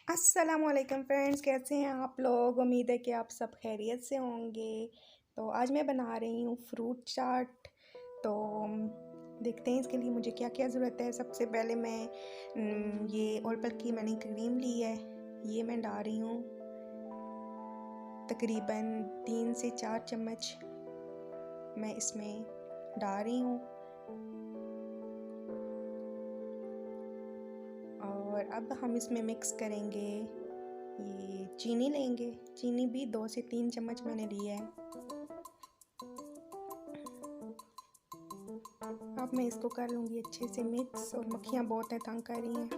अस्सलामुअलैकुम फ्रेंड्स, कैसे हैं आप लोग। उम्मीद है कि आप सब खैरियत से होंगे। तो आज मैं बना रही हूँ फ्रूट चाट। तो देखते हैं इसके लिए मुझे क्या क्या ज़रूरत है। सबसे पहले मैं ये ऑलपल की मैंने क्रीम ली है, ये मैं डाल रही हूँ। तकरीबन 3 से 4 चम्मच मैं इसमें डाल रही हूँ। और अब हम इसमें मिक्स करेंगे, ये चीनी लेंगे। चीनी भी 2 से 3 चम्मच मैंने लिया है। अब मैं इसको कर लूँगी अच्छे से मिक्स। और मक्खियाँ बहुत है, तंग कर रही हैं।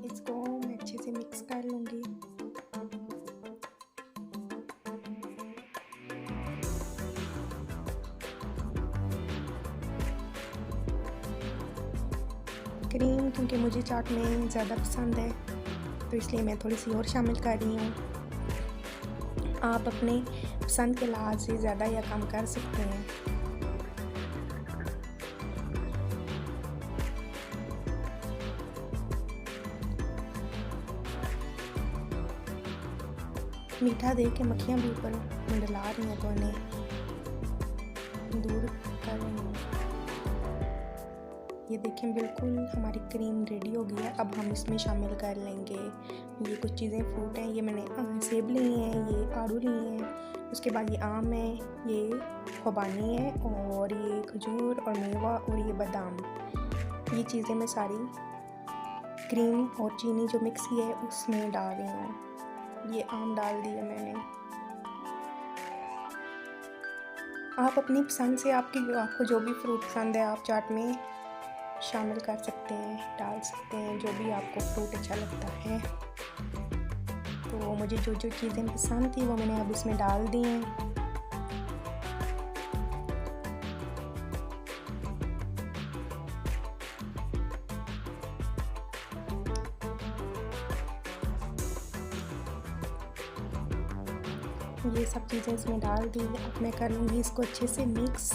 इसको मैं अच्छे से मिक्स कर लूँगी। क्रीम क्योंकि मुझे चाट में ज़्यादा पसंद है, तो इसलिए मैं थोड़ी सी और शामिल कर रही हूँ। आप अपने पसंद के लिहाज से ज़्यादा या कम कर सकते हैं। मीठा देख के मक्खियाँ भी ऊपर मंडला रही हैं, तो इन्हें दूर कर रही हूँ। ये देखें, बिल्कुल हमारी क्रीम रेडी हो गई है। अब हम इसमें शामिल कर लेंगे ये कुछ चीज़ें। फ्रूट हैं, ये मैंने सेब लिए हैं, ये आड़ू लिए हैं, उसके बाद ये आम है, ये खुबानी है, और ये खजूर और मेवा और ये बादाम। ये चीज़ें मैं सारी क्रीम और चीनी जो मिक्स की है उसमें डाल रही हूँ। ये आम डाल दिए मैंने। आप अपनी पसंद से आपको जो भी फ्रूट पसंद है आप चाट में शामिल कर सकते हैं, डाल सकते हैं, जो भी आपको फ्रूट अच्छा लगता है। तो मुझे जो जो चीज़ें पसंद थी वो मैंने अब इसमें डाल दी हैं। ये सब चीज़ें इसमें डाल दी। अब मैं कर लूँगी इसको अच्छे से मिक्स।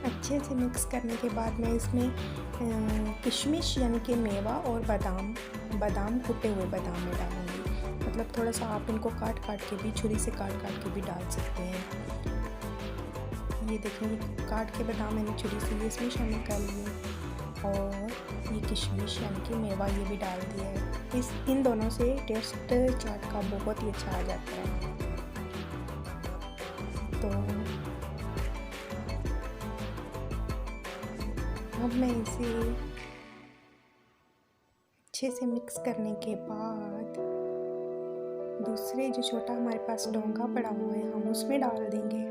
अच्छे से मिक्स करने के बाद मैं इसमें किशमिश यानी कि मेवा और बादाम कुटे हुए बादाम में डालूँगी। मतलब थोड़ा सा आप इनको काट के भी, छुरी से काट के भी डाल सकते हैं। ये देखेंगे, काट के बादाम मैंने छुरी से ये इसमें शामिल कर लिए। और ये किशमिश यानी कि मेवा ये भी डाल दिया है। इन दोनों से टेस्ट चाट का बहुत ही अच्छा आ जाता है। तो अब मैं इसे अच्छे से मिक्स करने के बाद दूसरे जो छोटा हमारे पास डोंगा पड़ा हुआ है हम उसमें डाल देंगे।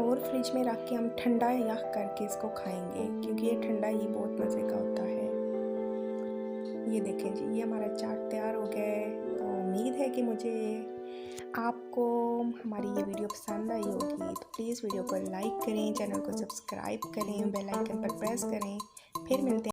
और फ्रिज में रख के हम ठंडा या करके इसको खाएंगे, क्योंकि ये ठंडा ही बहुत मज़े का होता है। ये देखें जी, ये हमारा चाट तैयार हो गया है। तो उम्मीद है कि आपको हमारी ये वीडियो पसंद आई होगी। तो प्लीज़ वीडियो को लाइक करें, चैनल को सब्सक्राइब करें, बेल आइकन पर प्रेस करें। फिर मिलते हैं।